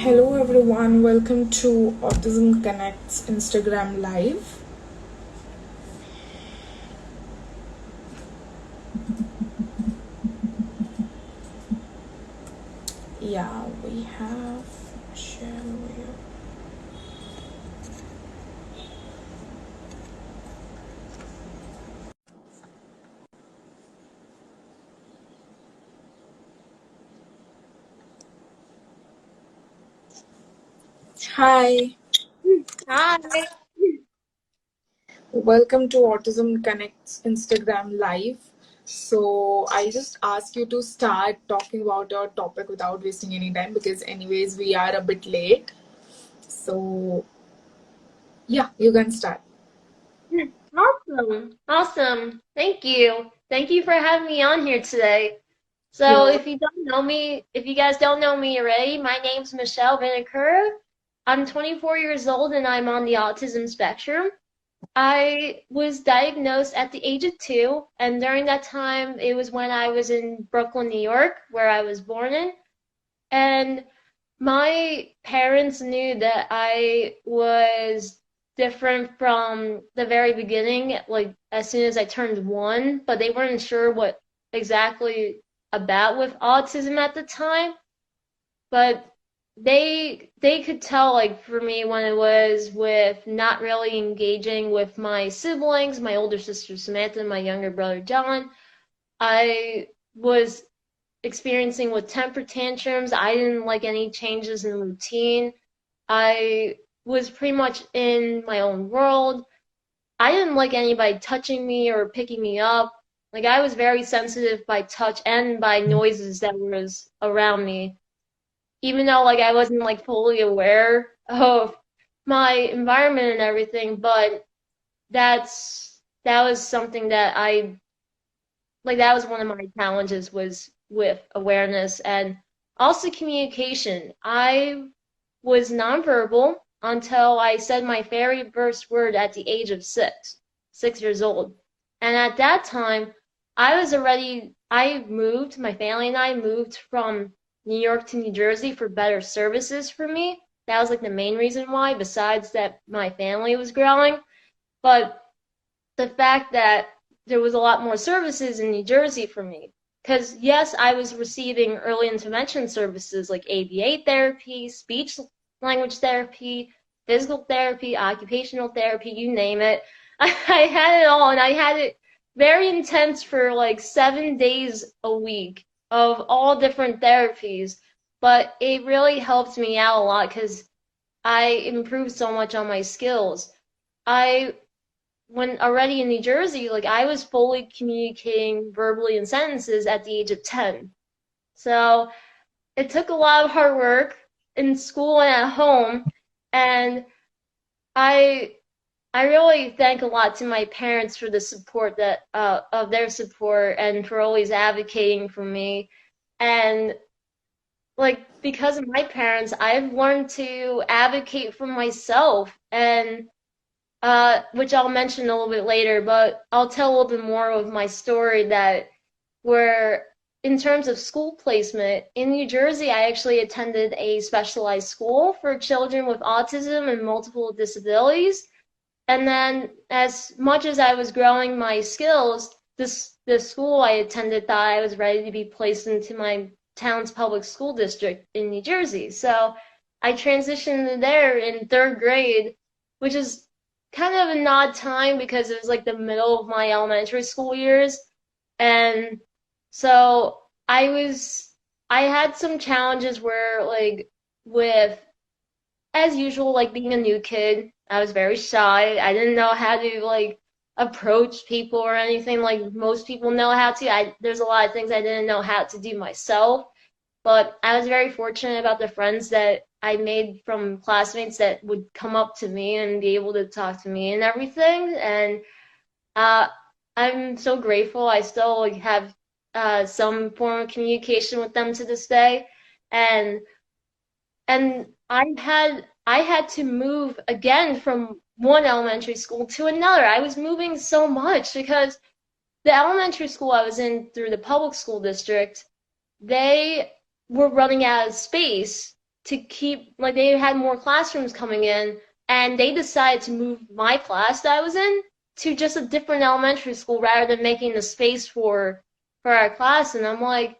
Hello everyone, welcome to Autism Connect's Instagram Live. Yeah, we have Michelle here. Hi, Hi. welcome to Autism Connect's Instagram Live. So, I just ask you to start talking about your topic without wasting any time because, anyways, we are a bit late. So, yeah, you can start. Awesome. Awesome. Thank you. Thank you for having me on here today. So Yeah. if you guys don't know me already, my name's Michelle Vinegar. I'm 24 years old and I'm on the autism spectrum. I was diagnosed at the age of 2, and during that time, it was when I was in Brooklyn, New York, where I was born in. And my parents knew that I was different from the very beginning, like as soon as I turned 1, but they weren't sure what exactly about with autism at the time. But they could tell, like, for me, when it was with not really engaging with my siblings, my older sister Samantha and my younger brother John. I was experiencing with temper tantrums. I didn't like any changes in routine. I was pretty much in my own world. I didn't like anybody touching me or picking me up. Like, I was very sensitive by touch and by noises that was around me. Even though, like, I wasn't like fully aware of my environment and everything, but that was something that I like that was one of my challenges, was with awareness and also communication. I was nonverbal until I said my very first word at the age of 6 years old. And at that time, my family and I moved from New York to New Jersey for better services for me. That was like the main reason why, besides that my family was growing. But the fact that there was a lot more services in New Jersey for me. Because, yes, I was receiving early intervention services like ABA therapy, speech language therapy, physical therapy, occupational therapy, you name it. I had it all, and I had it very intense for like 7 days a week of all different therapies. But it really helped me out a lot because I improved so much on my skills. I when already in New Jersey, like, I was fully communicating verbally in sentences at the age of 10. So it took a lot of hard work in school and at home, and I I really thank a lot to my parents for the support that of their support and for always advocating for me. And, like, because of my parents, I've learned to advocate for myself, and which I'll mention a little bit later, but I'll tell a little bit more of my story, that where in terms of school placement in New Jersey, I actually attended a specialized school for children with autism and multiple disabilities. And then, as much as I was growing my skills, the school I attended thought I was ready to be placed into my town's public school district in New Jersey. So I transitioned there in third grade, which is kind of an odd time because it was like the middle of my elementary school years. And so I had some challenges where, like, with, as usual, like being a new kid, I was very shy. I didn't know how to, like, approach people or anything like most people know how to. There's a lot of things I didn't know how to do myself, but I was very fortunate about the friends that I made from classmates that would come up to me and be able to talk to me and everything. And uh, I'm so grateful. I still, like, have some form of communication with them to this day. And I had to move again from one elementary school to another. I was moving so much because the elementary school I was in through the public school district, they were running out of space to keep, like, they had more classrooms coming in, and they decided to move my class that I was in to just a different elementary school rather than making the space for our class. And I'm like,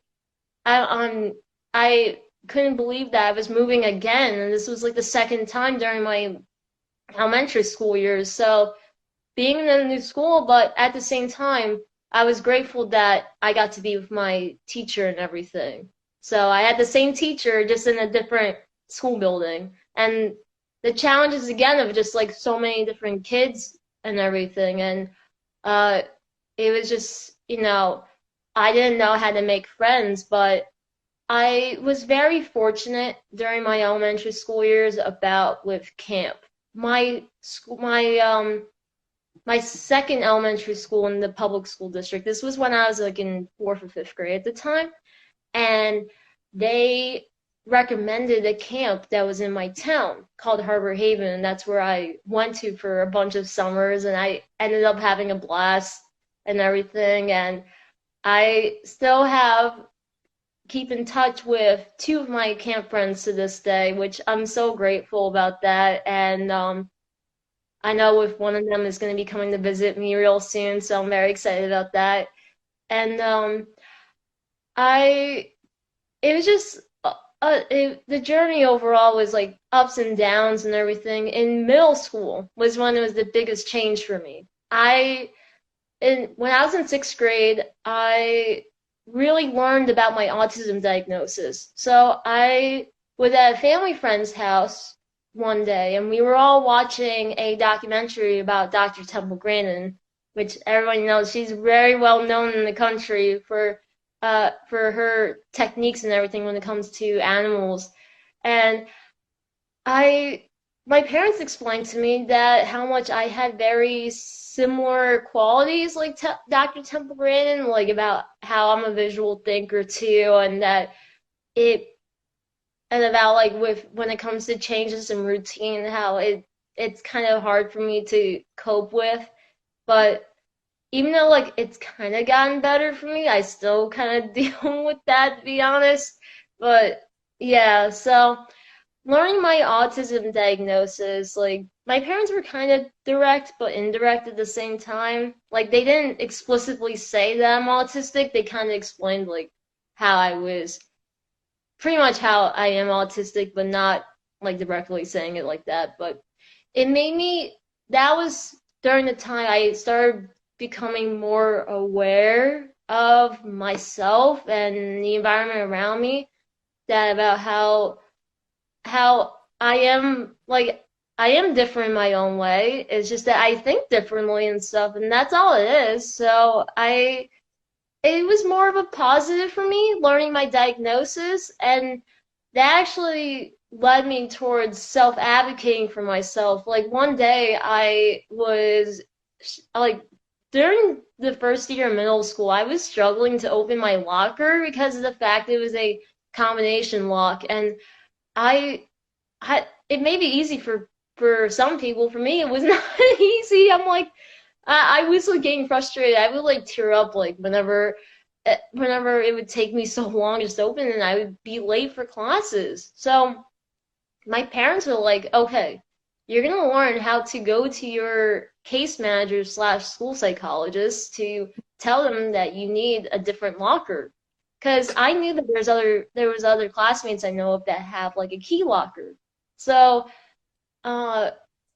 I couldn't believe that I was moving again, and this was like the second time during my elementary school years. So being in a new school, but at the same time, I was grateful that I got to be with my teacher and everything. So I had the same teacher, just in a different school building. And the challenges again of just like so many different kids and everything. And uh, it was just, I didn't know how to make friends, but I was very fortunate during my elementary school years about with camp. My school, my second elementary school in the public school district. This was when I was like in fourth or fifth grade at the time, and they recommended a camp that was in my town called Harbor Haven, and that's where I went to for a bunch of summers, and I ended up having a blast and everything. And I still keep in touch with two of my camp friends to this day, which I'm so grateful about that. And I know if one of them is going to be coming to visit me real soon, so I'm very excited about that. And I, it was just, the journey overall was like ups and downs and everything. In middle school was when it was the biggest change for me. When I was in sixth grade, I really learned about my autism diagnosis. So I was at a family friend's house one day, and we were all watching a documentary about Dr. Temple Grandin, which everyone knows. She's very well known in the country for her techniques and everything when it comes to animals. And I my parents explained to me that how much I had very similar qualities like Dr. Temple Grandin, like about how I'm a visual thinker too, and that it and about like with when it comes to changes in routine, how it's kind of hard for me to cope with. But even though like it's kind of gotten better for me, I still kind of dealing with that to be honest. But yeah, so learning my autism diagnosis, like my parents were kind of direct but indirect at the same time. Like they didn't explicitly say that I'm autistic. They kind of explained like how I was pretty much how I am autistic, but not like directly saying it like that. But it made me, that was during the time I started becoming more aware of myself and the environment around me, that about how I am different in my own way. It's just that I think differently and stuff, and that's all it is. So it was more of a positive for me learning my diagnosis, and that actually led me towards self advocating for myself. Like one day I was like during the first year of middle school, I was struggling to open my locker because of the fact it was a combination lock, and I it may be easy for some people. For me, it was not easy. I'm like, I was like getting frustrated. I would like tear up like whenever it would take me so long just to open, and I would be late for classes. So my parents were like, okay, you're gonna learn how to go to your case manager slash school psychologist to tell them that you need a different locker. Because I knew that there was other classmates I know of that have like a key locker. So uh,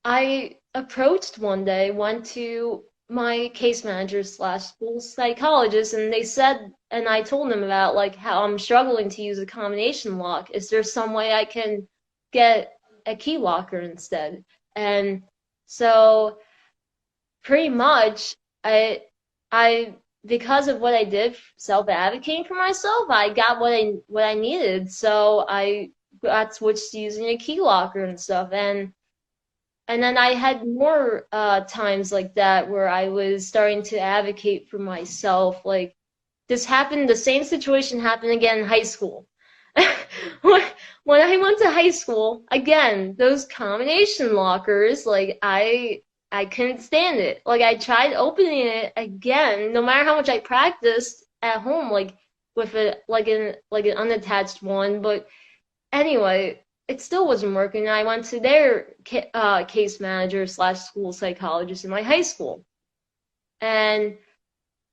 I approached one day, went to my case manager slash school psychologist, and they said, and I told them about like how I'm struggling to use a combination lock. Is there some way I can get a key locker instead? And so pretty much I because of what I did self advocating for myself, I got what I needed. So I got switched to using a key locker and stuff, and then I had more times like that where I was starting to advocate for myself. Like this happened, the same situation happened again in high school. when when I went to high school, again, those combination lockers, like I couldn't stand it. Like I tried opening it again, no matter how much I practiced at home, like with it like an unattached one. But anyway, it still wasn't working. I went to their case manager slash school psychologist in my high school, and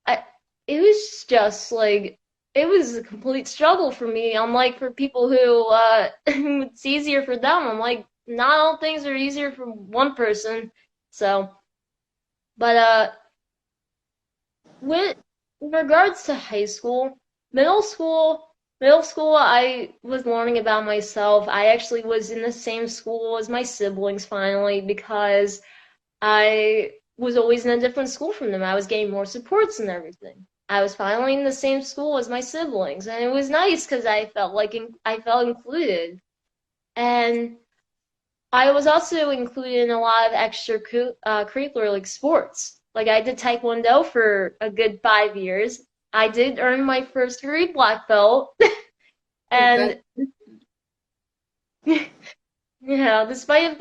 I, it was just like it was a complete struggle for me. I'm like, for people who it's easier for them. I'm like, not all things are easier for one person. So, but with in regards to high school, middle school, middle school, I was learning about myself. I actually was in the same school as my siblings finally because I was always in a different school from them. I was getting more supports and everything. I was finally in the same school as my siblings, and it was nice because I felt like I felt included. And I was also included in a lot of extra curricular like sports. Like I did Taekwondo for a good 5 years. I did earn my first degree black belt, Congrats. and despite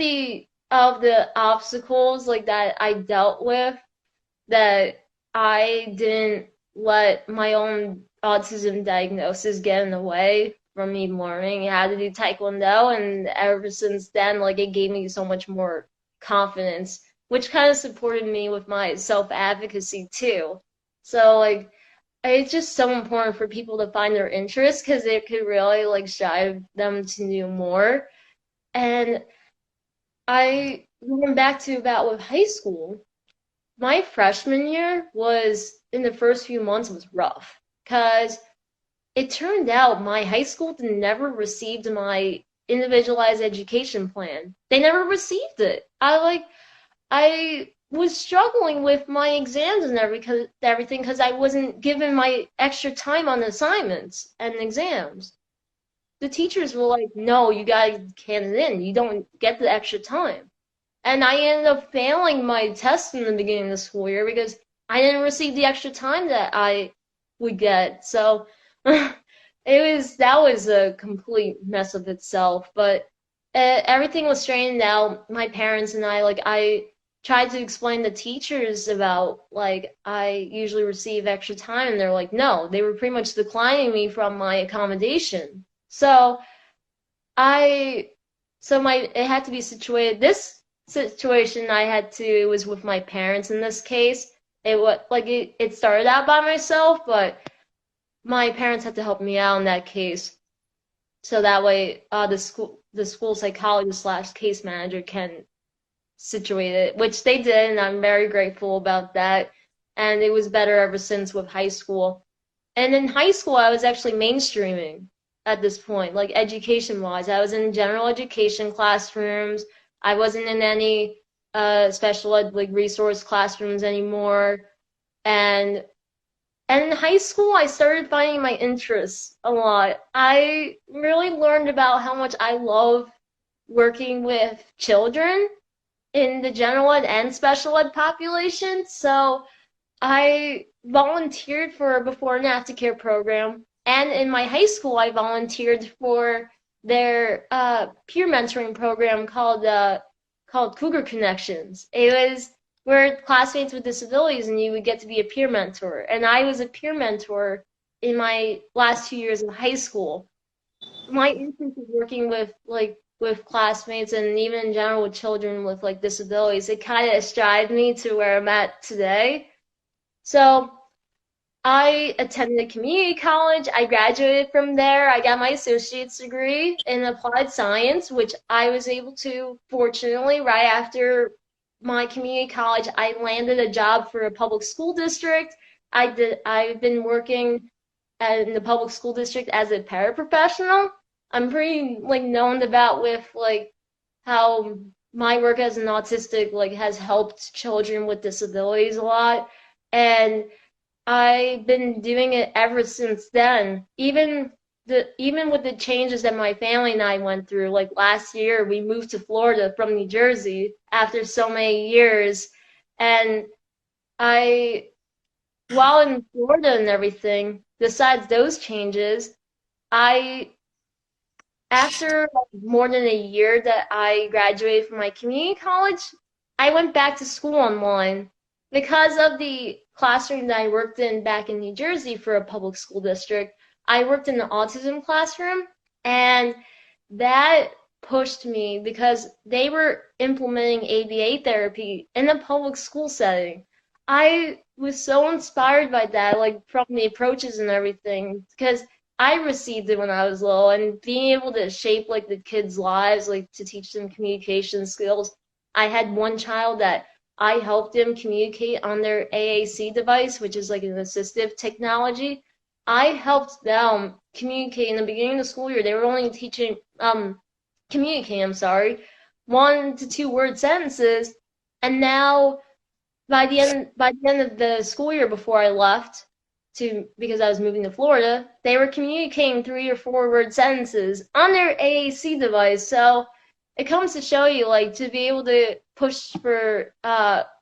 of the obstacles like that I dealt with, that I didn't let my own autism diagnosis get in the way from me learning how to do Taekwondo, and ever since then, like it gave me so much more confidence, which kind of supported me with my self advocacy too. So like it's just so important for people to find their interests because it could really like drive them to do more. And I going back to about with high school, my freshman year was in the first few months was rough because it turned out my high school never received my individualized education plan. They never received it. I was struggling with my exams and everything because I wasn't given my extra time on assignments and exams. The teachers were like, "No, you gotta hand it in. You don't get the extra time." And I ended up failing my test in the beginning of the school year because I didn't receive the extra time that I would get. So that was a complete mess of itself. But everything was straightened out. My parents and I tried to explain to teachers about like I usually receive extra time, and they're like, no, they were pretty much declining me from my accommodation. So I so my it had to be situated. This situation I had to was with my parents in this case. It was like it started out by myself, but my parents had to help me out in that case. So that way the school psychologist slash case manager can situate it, which they did, and I'm very grateful about that. And it was better ever since with high school. And in high school, I was actually mainstreaming at this point, like education wise. I was in general education classrooms. I wasn't in any special ed like resource classrooms anymore. And in high school, I started finding my interests a lot. I really learned about how much I love working with children in the general ed and special ed population. So I volunteered for a before and aftercare program, and in my high school, I volunteered for their peer mentoring program called Cougar Connections. It was where classmates with disabilities, and you would get to be a peer mentor. And I was a peer mentor in my last 2 years in high school. My interest is working with classmates and even in general with children with like disabilities. It kind of strived me to where I'm at today. So I attended a community college. I graduated from there. I got my associate's degree in applied science, which I was able to, fortunately, right after my community college, I landed a job for a public school district. I've been working in the public school district as a paraprofessional. I'm pretty like known about with like how my work as an autistic like has helped children with disabilities a lot. And I've been doing it ever since then. Even with the changes that my family and I went through, like last year we moved to Florida from New Jersey after so many years. And I while in Florida and everything, besides those changes, I after like, more than a year that I graduated from my community college, I went back to school online because of the classroom that I worked in back in New Jersey for a public school district. I worked in the autism classroom, and that pushed me because they were implementing ABA therapy in a public school setting. I was so inspired by that, like from the approaches and everything, because I received it when I was little, and being able to shape like the kids' lives, like to teach them communication skills. I had one child that I helped them communicate on their AAC device, which is like an assistive technology. I helped them communicate in the beginning of the school year. They were only teaching communicate, I'm sorry, 1 to 2 word sentences, and now by the end of the school year before I left to because I was moving to Florida, they were communicating 3 or 4 word sentences on their AAC device. So it comes to show you, like, to be able to push for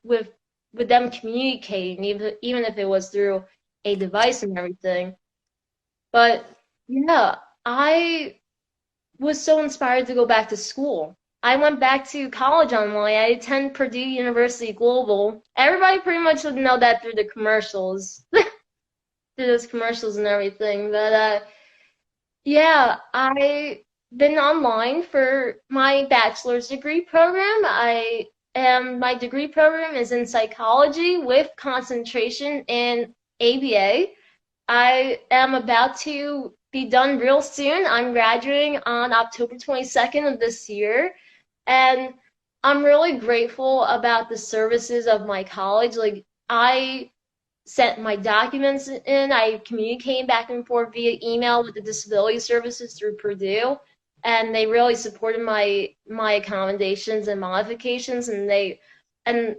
with them communicating, even if it was through a device and everything. But yeah, I was so inspired to go back to school. I went back to college online. I attend Purdue University Global. Everybody pretty much would know that through the commercials, through those commercials and everything. But yeah, I been online for my bachelor's degree program. My degree program is in psychology with concentration in ABA. I am about to be done real soon. I'm graduating on October 22nd of this year, and I'm really grateful about the services of my college. Like, I sent my documents in, I communicated back and forth via email with the disability services through Purdue, and they really supported my accommodations and modifications, and they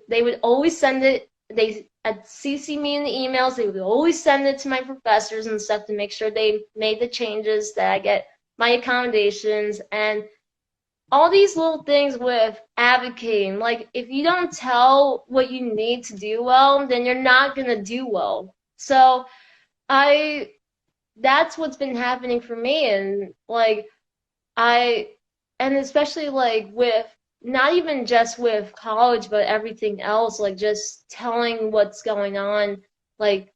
would always send it. They CC me in the emails. They would always send it to my professors and stuff to make sure they made the changes, that I get my accommodations, and all these little things with advocating. Like, if you don't tell what you need to do well, then you're not gonna do well. So I that's what's been happening for me, and like I and especially like with not even just with college, but everything else, like just telling what's going on, like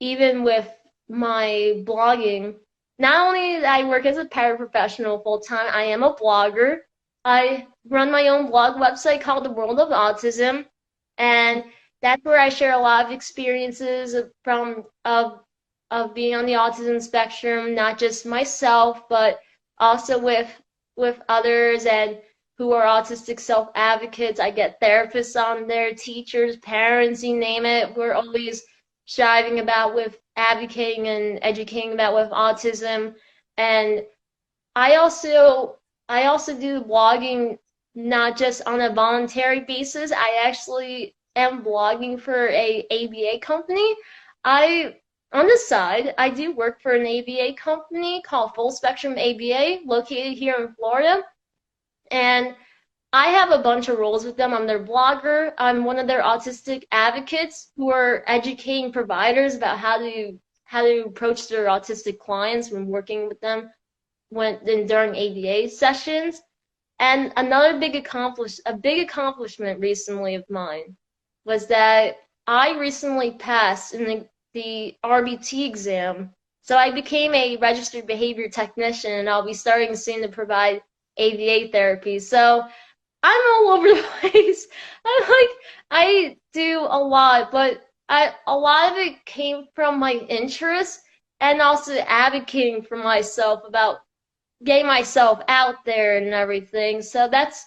even with my blogging. Not only that I work as a paraprofessional full time, I am a blogger. I run my own blog website called The World of Autism, and that's where I share a lot of experiences of being on the autism spectrum, not just myself, but also with others and who are autistic self advocates. I get therapists on there, teachers, parents, you name it. We're always striving about with advocating and educating about with autism. And I also I also do blogging not just on a voluntary basis. I actually am blogging for a ABA company. I On the side, I do work for an ABA company called Full Spectrum ABA, located here in Florida. And I have a bunch of roles with them. I'm their blogger. I'm one of their autistic advocates who are educating providers about how to approach their autistic clients when working with them during ABA sessions. And another big accomplishment recently of mine was that I recently passed in the RBT exam. So I became a registered behavior technician, and I'll be starting soon to provide ABA therapy. So I'm all over the place. I do a lot, but a lot of it came from my interest and also advocating for myself about getting myself out there and everything. So that's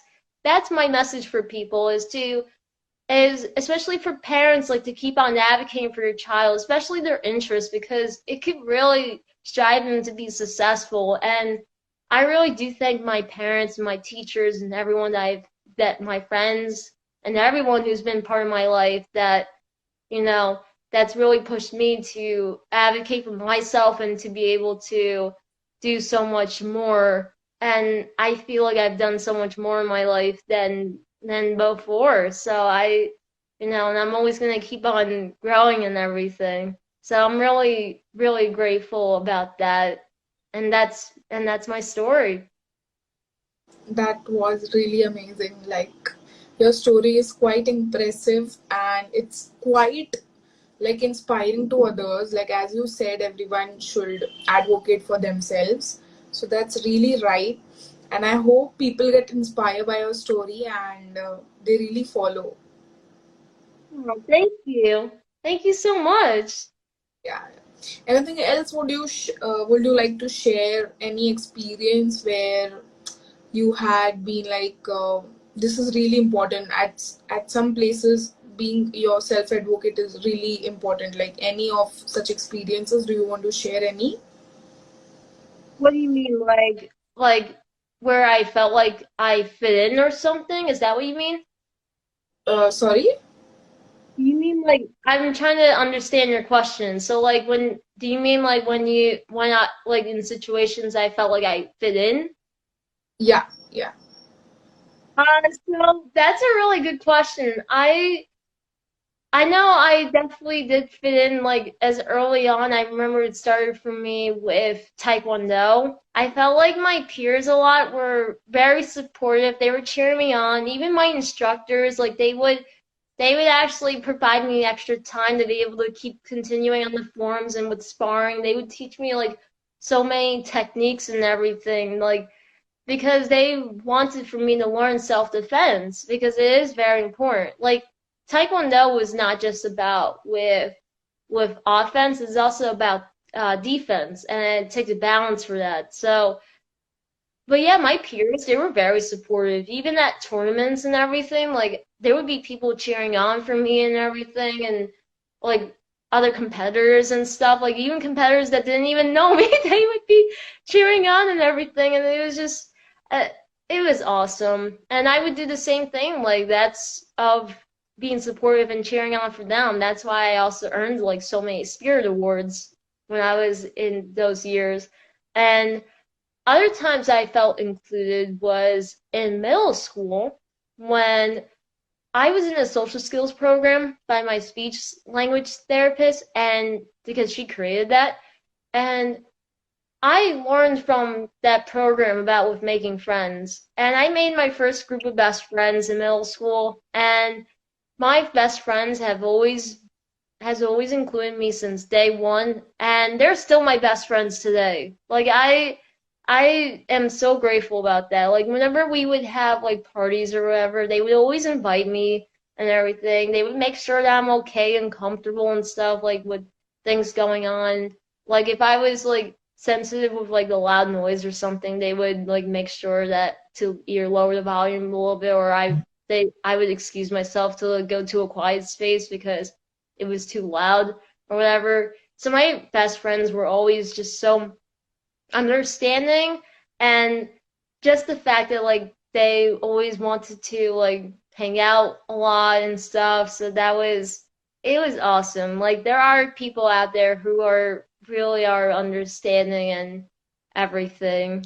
my message for people is especially for parents, like, to keep on advocating for your child, especially their interests, because it could really strive them to be successful. And I really do thank my parents and my teachers and everyone that my friends and everyone who's been part of my life that, that's really pushed me to advocate for myself and to be able to do so much more. And I feel like I've done so much more in my life than before. So and I'm always gonna keep on growing and everything. So I'm really, really grateful about that. And that's my story. That was really amazing. Like, your story is quite impressive and it's quite like inspiring to others. Like, as you said, everyone should advocate for themselves. So that's really right. And I hope people get inspired by your story and they really follow. Oh, thank you. Thank you so much. Yeah. Anything else would you like to share? Any experience where you had been like this is really important at some places being your self advocate is really important, like any of such experiences? Do you want to share any? What do you mean, like where I felt like I fit in or something? Is that what you mean? Sorry. You mean like I'm trying to understand your question. So like when do you mean like when I like in situations I felt like I fit in? Yeah, yeah. So that's a really good question. I know I definitely did fit in like as early on. I remember it started for me with Taekwondo. I felt like my peers a lot were very supportive. They were cheering me on. Even my instructors, like they would actually provide me extra time to be able to keep continuing on the forums and with sparring. They would teach me like so many techniques and everything, like because they wanted for me to learn self-defense because it is very important. Like Taekwondo was not just about with offense; it's also about defense, and it takes a balance for that. So but yeah, my peers, they were very supportive. Even at tournaments and everything, like there would be people cheering on for me and everything, and like other competitors and stuff. Like even competitors that didn't even know me, they would be cheering on and everything, and it was just, uh, it was awesome. And I would do the same thing. Like that's of being supportive and cheering on for them. That's why I also earned like so many spirit awards when I was in those years. And other times I felt included was in middle school when I was in a social skills program by my speech language therapist, and because she created that, and I learned from that program about with making friends. And I made my first group of best friends in middle school, and my best friends have always has always included me since day one, and they're still my best friends today. Like I am so grateful about that. Like whenever we would have like parties or whatever, they would always invite me and everything. They would make sure that I'm okay and comfortable and stuff, like with things going on. Like if I was like sensitive with like the loud noise or something, they would like make sure that to either lower the volume a little bit, or I would excuse myself to like, go to a quiet space because it was too loud or whatever. So my best friends were always just so understanding, and just the fact that like they always wanted to like hang out a lot and stuff. So that was it was awesome. Like there are people out there who are really are understanding and everything.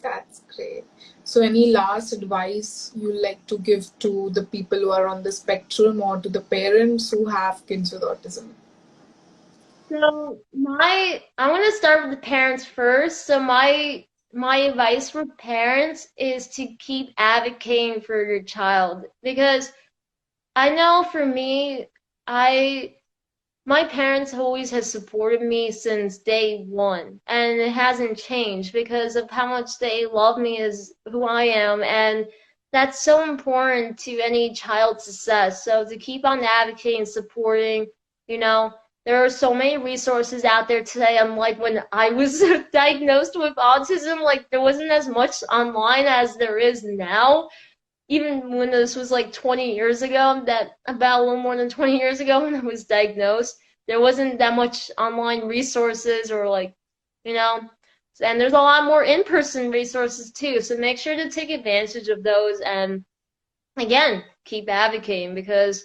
That's great. So any last advice you like to give to the people who are on the spectrum or to the parents who have kids with autism? So I want to start with the parents first. So my advice for parents is to keep advocating for your child, because I know for me, I my parents always have supported me since day one, and it hasn't changed because of how much they love me as who I am, and that's so important to any child's success. So to keep on advocating, supporting, you know, there are so many resources out there today. Unlike when I was diagnosed with autism, like there wasn't as much online as there is now, even when this was like 20 years ago, that about a little more than 20 years ago when I was diagnosed, there wasn't that much online resources or like, you know, and there's a lot more in-person resources too. So make sure to take advantage of those and again, keep advocating because,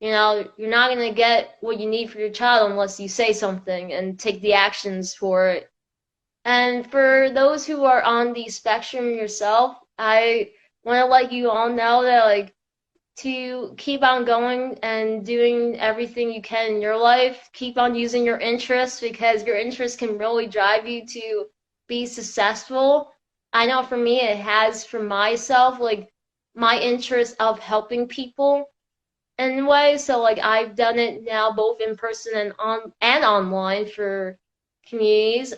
you're not going to get what you need for your child unless you say something and take the actions for it. And for those who are on the spectrum yourself, I want to let you all know that, like, to keep on going and doing everything you can in your life, keep on using your interests because your interests can really drive you to be successful. I know for me, it has for myself, like, my interest of helping people in ways. So, like, I've done it now both in person and online for communities.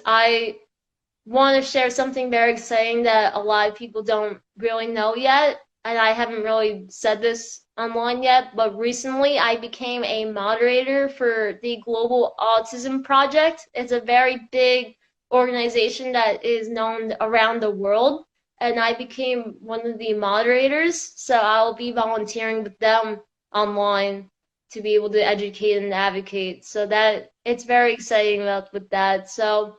want to share something very exciting that a lot of people don't really know yet, and I haven't really said this online yet, but recently I became a moderator for the Global Autism Project. It's a very big organization that is known around the world, and I became one of the moderators, so I'll be volunteering with them online to be able to educate and advocate. So that it's very exciting about with that. So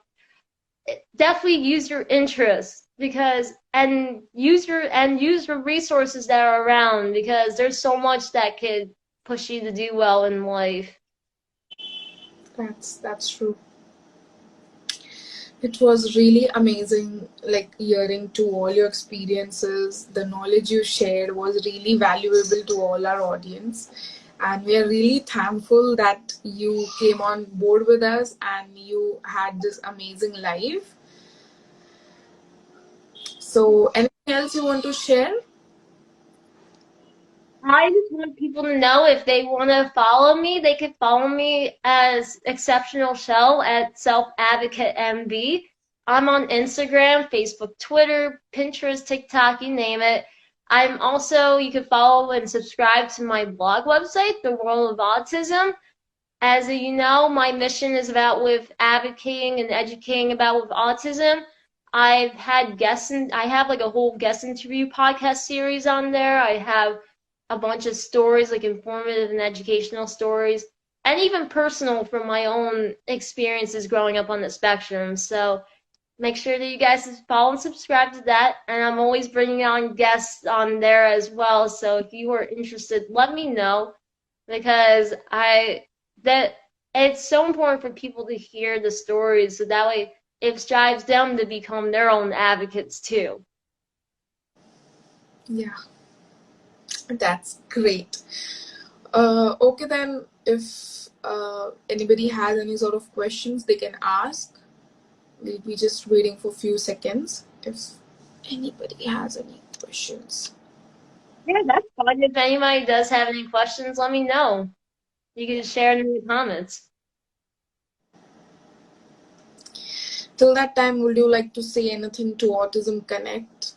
definitely use your interests because use your resources that are around because there's so much that could push you to do well in life. That's true. It was really amazing, like hearing to all your experiences. The knowledge you shared was really valuable to all our audience, and we are really thankful that you came on board with us and you had this amazing life. So, anything else you want to share? I just want people to know if they want to follow me, they could follow me as Exceptional Shell at Self Advocate MV. I'm on Instagram, Facebook, Twitter, Pinterest, TikTok, you name it. I'm also, you can follow and subscribe to my blog website, The World of Autism. As you know, my mission is about with advocating and educating about with autism. I've had guests, and I have like a whole guest interview podcast series on there. I have a bunch of stories, like informative and educational stories, and even personal from my own experiences growing up on the spectrum. So make sure that you guys follow and subscribe to that. And I'm always bringing on guests on there as well. So if you are interested, let me know because that it's so important for people to hear the stories so that way it drives them to become their own advocates too. Yeah, that's great. Okay, then, if anybody has any sort of questions, they can ask. We'll be just waiting for a few seconds if anybody has any questions. Yeah, that's fine. If anybody does have any questions, let me know. You can share in the comments. Till that time, would you like to say anything to Autism Connect?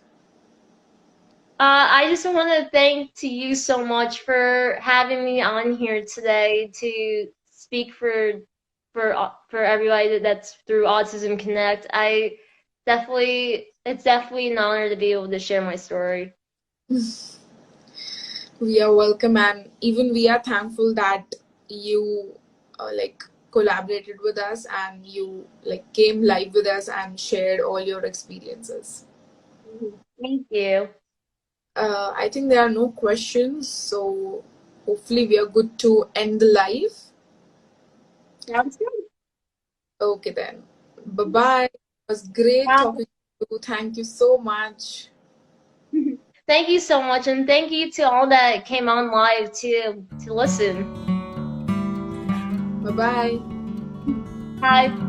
I just want to thank to you so much for having me on here today to speak for everybody that's through Autism Connect. It's definitely an honor to be able to share my story. We are welcome, and even we are thankful that you like collaborated with us and you like came live with us and shared all your experiences. Thank you. I think there are no questions, so hopefully we are good to end the live. Sounds good. Okay then. Bye bye. It was great talking to you. Thank you so much. Thank you so much, and thank you to all that came on live to listen. Bye bye. Bye.